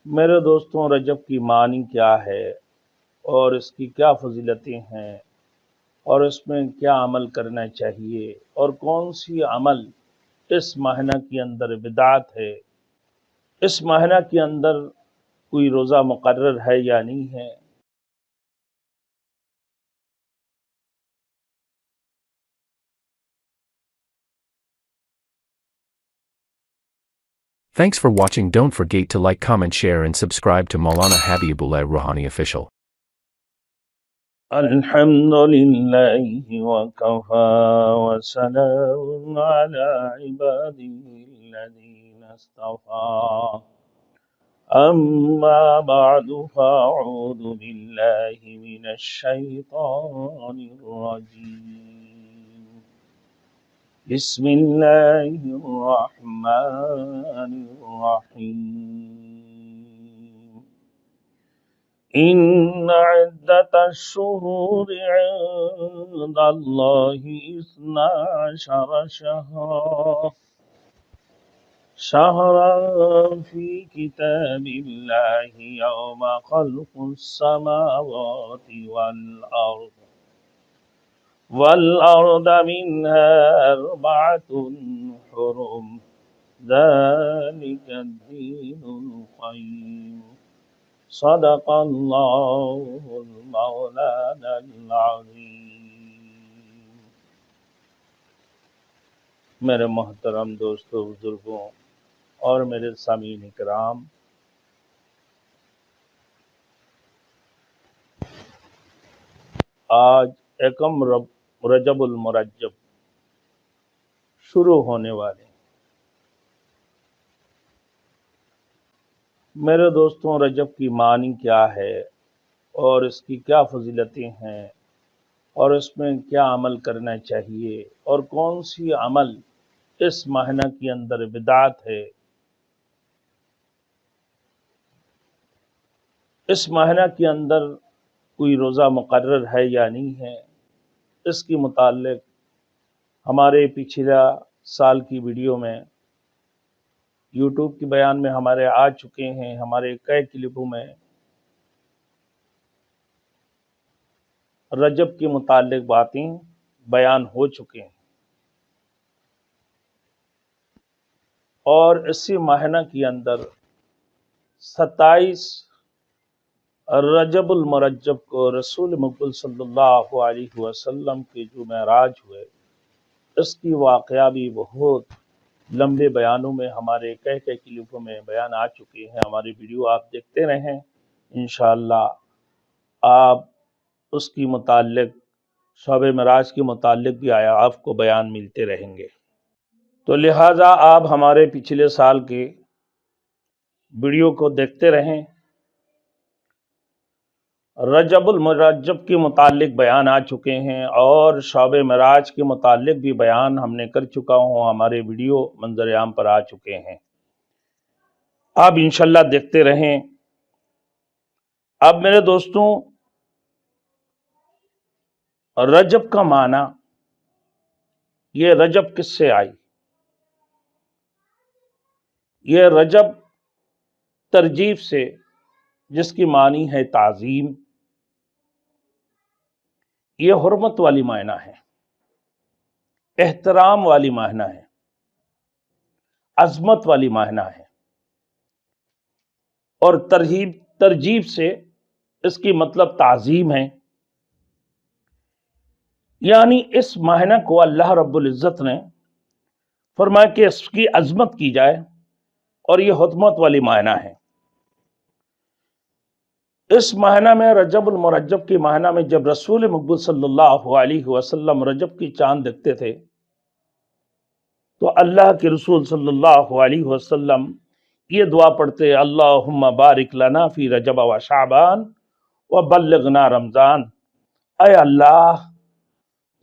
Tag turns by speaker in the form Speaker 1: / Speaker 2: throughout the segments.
Speaker 1: میرے دوستوں، رجب کی معنی کیا ہے اور اس کی کیا فضیلتیں ہیں اور اس میں کیا عمل کرنا چاہیے اور کون سی عمل اس مہینہ کے اندر بدعت ہے، اس مہینہ کے اندر کوئی روزہ مقرر ہے یا نہیں ہے۔
Speaker 2: Thanks for watching. Don't forget to like, comment, share and subscribe to Maulana Habibullah Rouhani Official.
Speaker 1: الحمد لله وكفى وسلام على عباده الذين اصطفى أما بعد فأعوذ بالله من الشيطان الرجيم بسم الله الرحمن الرحيم إن عدة الشهور عند الله 12 شهرا في كتاب الله يوم خلق السماوات والأرض منها 4 حرم ذلك الدين القيم صدق اللہ المولانا العظیم۔ میرے محترم دوستوں، بزرگوں اور میرے سامعین کرام، آج یکم رجب المرجب شروع ہونے والے ہیں۔ میرے دوستوں، رجب کی معنی کیا ہے اور اس کی کیا فضیلتیں ہیں اور اس میں کیا عمل کرنا چاہیے اور کون سی عمل اس مہینہ کے اندر بدعت ہے، اس مہینہ کے اندر کوئی روزہ مقرر ہے یا نہیں ہے، اس کے متعلق ہمارے پچھلا سال کی ویڈیو میں یوٹیوب کے بیان میں ہمارے آ چکے ہیں، ہمارے کئی کلپوں میں رجب کے متعلق باتیں بیان ہو چکے ہیں، اور اسی مہینہ کے اندر 27 رجب المرجب کو رسول مقبول صلی اللہ علیہ وسلم کے جو معراج ہوئے، اس کی واقعہ بھی بہت لمبے بیانوں میں ہمارے کئی کلپوں میں بیان آ چکے ہیں۔ ہماری ویڈیو آپ دیکھتے رہیں، انشاءاللہ آپ اس کی متعلق شب معراج کے متعلق بھی آپ کو بیان ملتے رہیں گے۔ تو لہٰذا آپ ہمارے پچھلے سال کے ویڈیو کو دیکھتے رہیں۔ رجب المرجب کے متعلق بیان آ چکے ہیں اور شب معراج کے متعلق بھی بیان ہم نے کر چکا ہوں، ہمارے ویڈیو منظر عام پر آ چکے ہیں، آپ انشاءاللہ دیکھتے رہیں۔ اب میرے دوستوں، رجب کا معنی، یہ رجب کس سے آئی؟ یہ رجب ترجیب سے، جس کی معنی ہے تعظیم، یہ حرمت والی معنی ہے، احترام والی معنی ہے، عظمت والی معنی ہے، اور ترجیب سے اس کی مطلب تعظیم ہے، یعنی اس معنی کو اللہ رب العزت نے فرمایا کہ اس کی عظمت کی جائے، اور یہ حرمت والی معنی ہے۔ اس مہینہ میں، رجب المرجب کے مہینہ میں، جب رسول مقبول صلی اللہ علیہ وسلم رجب کی چاند دیکھتے تھے تو اللہ کے رسول صلی اللہ علیہ وسلم یہ دعا پڑھتے، اللہم بارک لنا فی رجب و شعبان وبلغنا رمضان، اے اللہ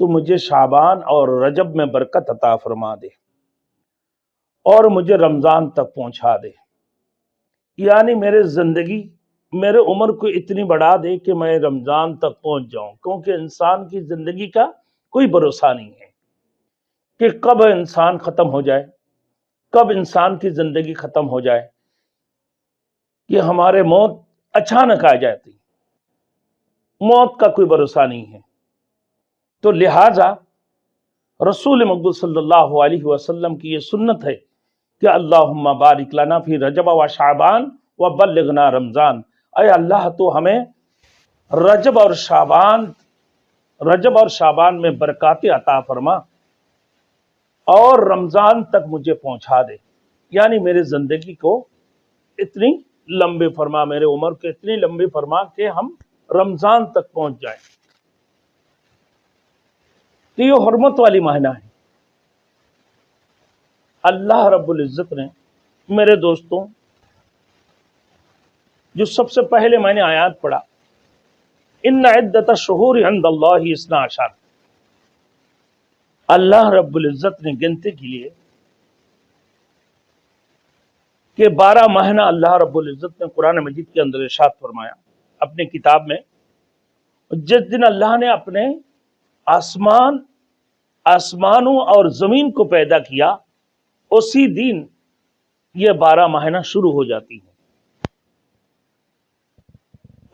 Speaker 1: تو مجھے شعبان اور رجب میں برکت عطا فرما دے اور مجھے رمضان تک پہنچا دے، یعنی میرے عمر کو اتنی بڑھا دے کہ میں رمضان تک پہنچ جاؤں، کیونکہ انسان کی زندگی کا کوئی بھروسہ نہیں ہے کہ کب انسان ختم ہو جائے، کب انسان کی زندگی ختم ہو جائے۔ کہ ہمارے موت اچانک آ جاتی، موت کا کوئی بھروسہ نہیں ہے، تو لہذا رسول مقبول صلی اللہ علیہ وسلم کی یہ سنت ہے کہ اللہم بارک لنا فی رجب و شعبان و بلغنا رمضان، اے اللہ تو ہمیں رجب اور شعبان میں برکات عطا فرما اور رمضان تک مجھے پہنچا دے، یعنی میرے زندگی کو اتنی لمبی فرما، میرے عمر کو اتنی لمبی فرما کہ ہم رمضان تک پہنچ جائیں۔ تو یہ حرمت والی مہینہ ہے۔ اللہ رب العزت نے، میرے دوستوں، جو سب سے پہلے میں نے آیات پڑھا، ان عدت الشہور عند اللہ 12، اللہ رب العزت نے گنتی کے لیے کہ 12 مہینہ اللہ رب العزت نے قرآن مجید کے اندر ارشاد فرمایا اپنے کتاب میں، جس دن اللہ نے اپنے آسمانوں اور زمین کو پیدا کیا، اسی دن یہ 12 مہینہ شروع ہو جاتی ہیں،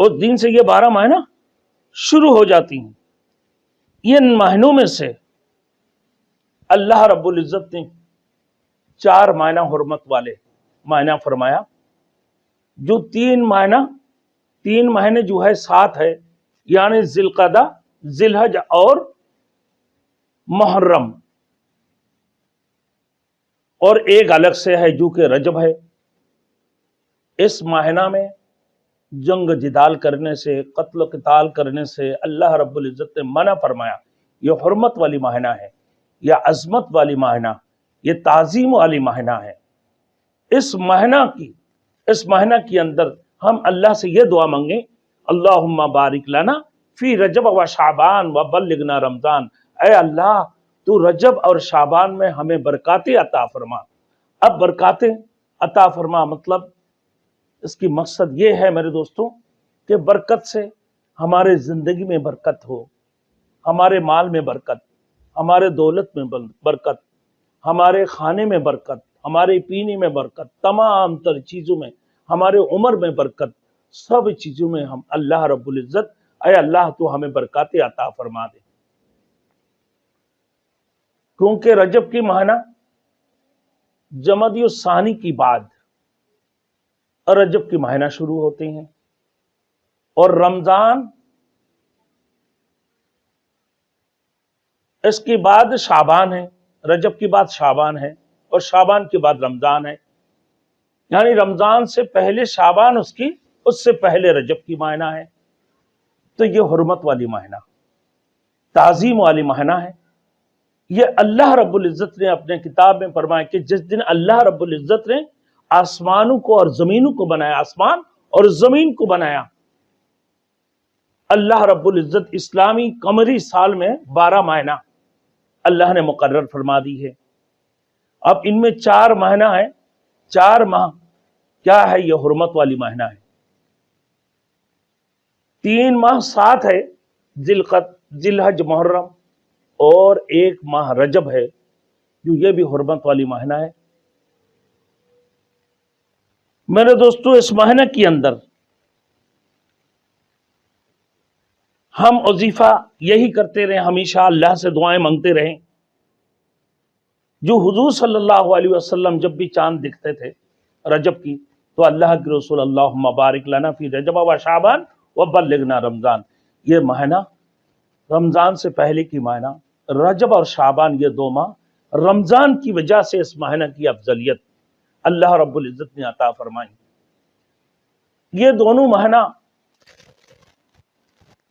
Speaker 1: اس دن سے یہ 12 مہینہ شروع ہو جاتی ہیں۔ ان مہینوں میں سے اللہ رب العزت نے 4 مہینہ حرمت والے مہینہ فرمایا، جو 3 مہینے جو ہے ساتھ ہے، یعنی ذی القعدہ، ذی الحج اور محرم، اور ایک الگ سے ہے جو کہ رجب ہے۔ اس مہینہ میں جنگ جدال کرنے سے، قتل و قتال کرنے سے اللہ رب العزت نے منع فرمایا۔ یہ حرمت والی مہینہ ہے، یہ عظمت والی مہینہ، یہ تعظیم والی مہینہ ہے۔ اس مہینہ کی اندر ہم اللہ سے یہ دعا مانگیں، اللہم بارک لنا فی رجب و شعبان و بلغنا رمضان، اے اللہ تو رجب اور شعبان میں ہمیں برکاتیں عطا فرما۔ اب برکاتیں عطا فرما مطلب اس کی مقصد یہ ہے میرے دوستوں کہ برکت سے ہمارے زندگی میں برکت ہو، ہمارے مال میں برکت، ہمارے دولت میں برکت، ہمارے کھانے میں برکت، ہمارے پینے میں برکت، تمام تر چیزوں میں، ہمارے عمر میں برکت، سب چیزوں میں ہم اللہ رب العزت، اے اللہ تو ہمیں برکاتیں عطا فرما دے۔ کیونکہ رجب کی مہینہ جمادی الثانی کی بعد رجب کی مہینہ شروع ہوتے ہیں، اور رمضان اس کے بعد شعبان ہے، رجب کے بعد شعبان ہے، اور شعبان کے بعد رمضان ہے، یعنی رمضان سے پہلے شعبان، اس سے پہلے رجب کی مہینہ ہے۔ تو یہ حرمت والی مہینہ، تعظیم والی مہینہ ہے۔ یہ اللہ رب العزت نے اپنے کتاب میں فرمایا کہ جس دن اللہ رب العزت نے آسمانوں کو اور زمینوں کو بنایا، آسمان اور زمین کو بنایا، اللہ رب العزت اسلامی قمری سال میں 12 مہینہ اللہ نے مقرر فرما دی ہے۔ اب ان میں 4 مہینہ ہے، 4 ماہ کیا ہے؟ یہ حرمت والی مہینہ ہے۔ 3 ماہ ساتھ ہے، ذی الحج، محرم، اور 1 ماہ رجب ہے، جو یہ بھی حرمت والی مہینہ ہے۔ میرے دوستو، اس مہینہ کے اندر ہم وظیفہ یہی کرتے رہیں، ہمیشہ اللہ سے دعائیں مانگتے رہیں، جو حضور صلی اللہ علیہ وسلم جب بھی چاند دکھتے تھے رجب کی، تو اللہ کے رسول اللہم بارک لنا فی رجب و شعبان و بلغنا رمضان، یہ مہینہ رمضان سے پہلے کی مہینہ، رجب اور شعبان یہ 2 ماہ رمضان کی وجہ سے اس مہینہ کی افضلیت اللہ رب العزت نے عطا فرمائی۔ یہ دونوں مہینہ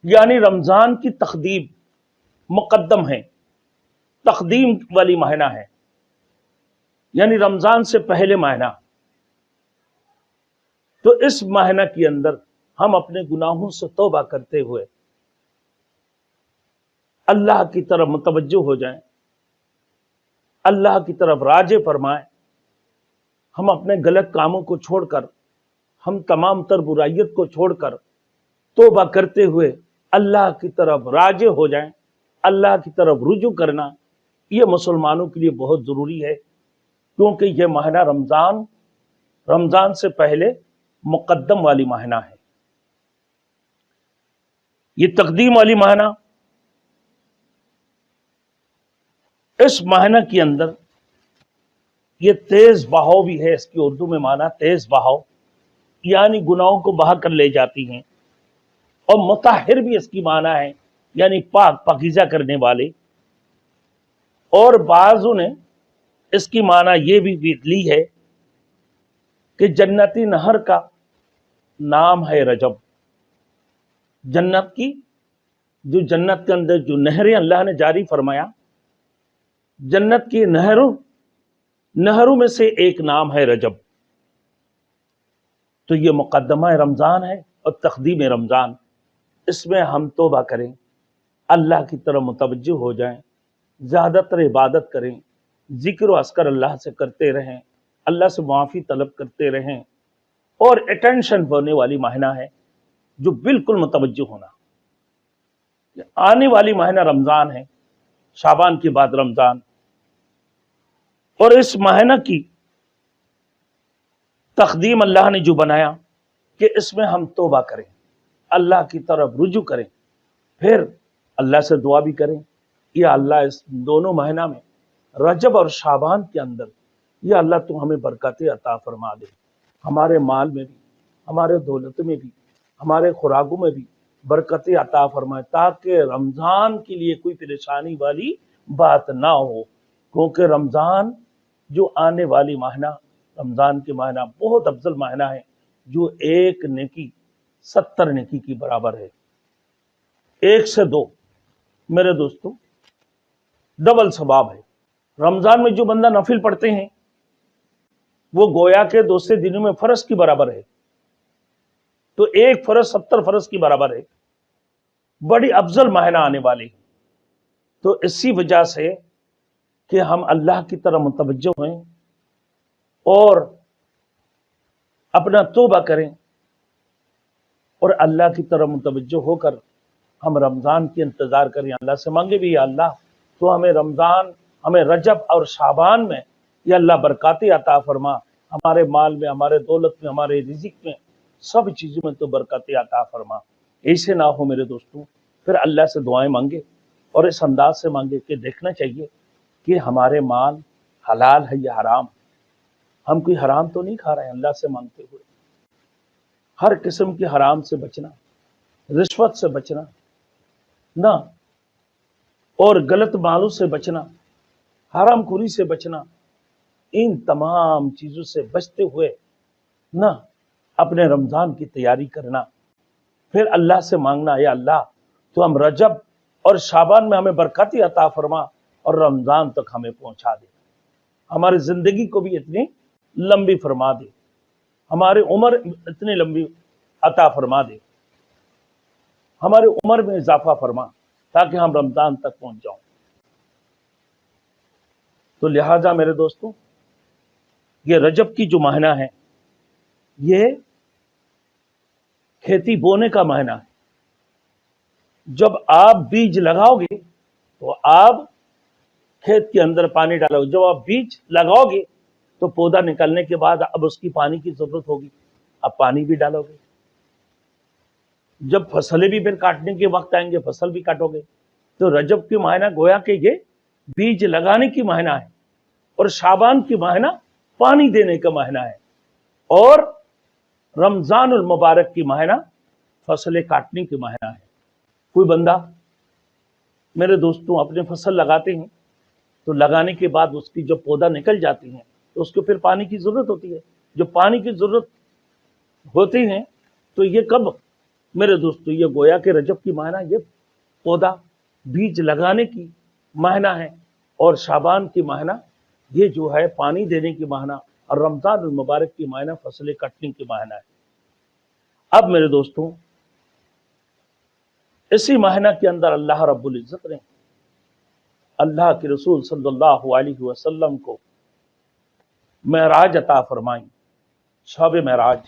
Speaker 1: یعنی رمضان کی تقدیم مقدم ہے، تقدیم والی مہینہ ہے، یعنی رمضان سے پہلے مہینہ۔ تو اس مہینہ کے اندر ہم اپنے گناہوں سے توبہ کرتے ہوئے اللہ کی طرف متوجہ ہو جائیں، اللہ کی طرف راجع فرمائیں، ہم اپنے غلط کاموں کو چھوڑ کر، ہم تمام تر برائیت کو چھوڑ کر توبہ کرتے ہوئے اللہ کی طرف راجع ہو جائیں۔ اللہ کی طرف رجوع کرنا یہ مسلمانوں کے لیے بہت ضروری ہے، کیونکہ یہ مہینہ رمضان سے پہلے مقدم والی مہینہ ہے. یہ تقدیم والی مہینہ، اس مہینہ کے اندر یہ تیز بہاؤ بھی ہے. اس کی اردو میں معنی تیز بہاؤ، یعنی گناہوں کو بہا کر لے جاتی ہیں. اور مطہر بھی اس کی معنی ہے، یعنی پاک پاکیزہ کرنے والے. اور بعضوں نے اس کی معنی یہ بھی لی ہے کہ جنتی نہر کا نام ہے رجب. جنت کی جنت کے اندر جو نہریں اللہ نے جاری فرمایا، جنت کی نہروں میں سے ایک نام ہے رجب. تو یہ مقدمہ رمضان ہے اور تقدیم رمضان. اس میں ہم توبہ کریں، اللہ کی طرف متوجہ ہو جائیں، زیادہ تر عبادت کریں، ذکر و اذکار اللہ سے کرتے رہیں، اللہ سے معافی طلب کرتے رہیں. اور اٹینشن ہونے والی مہینہ ہے، جو بالکل متوجہ ہونا. آنے والی مہینہ رمضان ہے، شعبان کے بعد رمضان. اور اس مہینہ کی تقدیم اللہ نے جو بنایا کہ اس میں ہم توبہ کریں، اللہ کی طرف رجوع کریں، پھر اللہ سے دعا بھی کریں، یا اللہ اس دونوں مہینہ میں رجب اور شعبان کے اندر یا اللہ تو ہمیں برکتیں عطا فرما دے، ہمارے مال میں بھی، ہمارے دولت میں بھی، ہمارے خوراکوں میں بھی برکتیں عطا فرمائے، تاکہ رمضان کے لیے کوئی پریشانی والی بات نہ ہو. کیونکہ رمضان جو آنے والی مہینہ، رمضان کے مہینہ بہت افضل مہینہ ہے، جو ایک نیکی 70 نیکی کی برابر ہے. 1 سے 2 میرے دوستوں ڈبل ثواب ہے. رمضان میں جو بندہ نفل پڑھتے ہیں وہ گویا کے دوسرے دنوں میں فرض کی برابر ہے. تو ایک فرض 70 فرض کی برابر ہے. بڑی افضل مہینہ آنے والی ہے. تو اسی وجہ سے کہ ہم اللہ کی طرح متوجہ ہوئیں اور اپنا توبہ کریں، اور اللہ کی طرف متوجہ ہو کر ہم رمضان کی انتظار کریں، اللہ سے مانگے بھی یا اللہ تو ہمیں رمضان، ہمیں رجب اور شعبان میں یا اللہ برکاتیں عطا فرما، ہمارے مال میں، ہمارے دولت میں، ہمارے رزق میں، سب چیزوں میں تو برکاتیں عطا فرما. ایسے نہ ہو میرے دوستوں. پھر اللہ سے دعائیں مانگے اور اس انداز سے مانگے کہ دیکھنا چاہیے کہ ہمارے مال حلال ہے یا حرام. ہم کوئی حرام تو نہیں کھا رہے ہیں. اللہ سے مانگتے ہوئے ہر قسم کے حرام سے بچنا، رشوت سے بچنا نہ، اور غلط مالوں سے بچنا، حرام خوری سے بچنا. ان تمام چیزوں سے بچتے ہوئے نہ اپنے رمضان کی تیاری کرنا. پھر اللہ سے مانگنا یا اللہ تو ہم رجب اور شعبان میں ہمیں برکتی عطا فرما اور رمضان تک ہمیں پہنچا دے. ہماری زندگی کو بھی اتنی لمبی فرما دے، ہماری عمر اتنی لمبی عطا فرما دے، ہماری عمر میں اضافہ فرما، تاکہ ہم رمضان تک پہنچ جاؤں. تو لہٰذا میرے دوستوں یہ رجب کی جو مہینہ ہے یہ کھیتی بونے کا مہینہ ہے. جب آپ بیج لگاؤ گے تو آپ کھیت کے اندر پانی ڈالو گے. جب آپ بیج لگاؤ گے تو پودا نکلنے کے بعد اب اس کی پانی کی ضرورت ہوگی، اب پانی بھی ڈالو گے. جب فصلیں بھی پھر کاٹنے کے وقت آئیں گے، فصل بھی کاٹو گے. تو رجب کی مہینہ گویا کہ یہ بیج لگانے کی مہینہ ہے، اور شعبان کی مہینہ پانی دینے کا مہینہ ہے، اور رمضان المبارک کی مہینہ فصلیں کاٹنے کی مہینہ ہے. کوئی بندہ میرے دوستوں اپنے فصل لگاتے ہیں تو لگانے کے بعد اس کی جب پودا نکل جاتی ہیں تو اس کو پھر پانی کی ضرورت ہوتی ہے. جو پانی کی ضرورت ہوتی ہے تو یہ کب میرے دوستوں، یہ گویا کہ رجب کی مہینہ یہ پودا بیج لگانے کی مہینہ ہے، اور شعبان کی مہینہ یہ جو ہے پانی دینے کی مہینہ، اور رمضان المبارک کی مہینہ فصلیں کٹنے کی مہینہ ہے. اب میرے دوستوں اسی مہینہ کے اندر اللہ رب العزت نے اللہ کے رسول صلی اللہ علیہ وسلم کو معراج عطا فرمائی، شب معراج.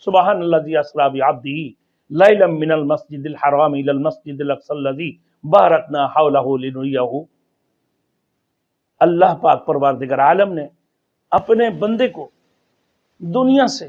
Speaker 1: سبحان الذی اسری بعبدہ لیلا من المسجد الحرام الی المسجد الاقصی الذی بارکنا حولہ لنریہ. اللہ پاک پروردگار عالم نے اپنے بندے کو دنیا سے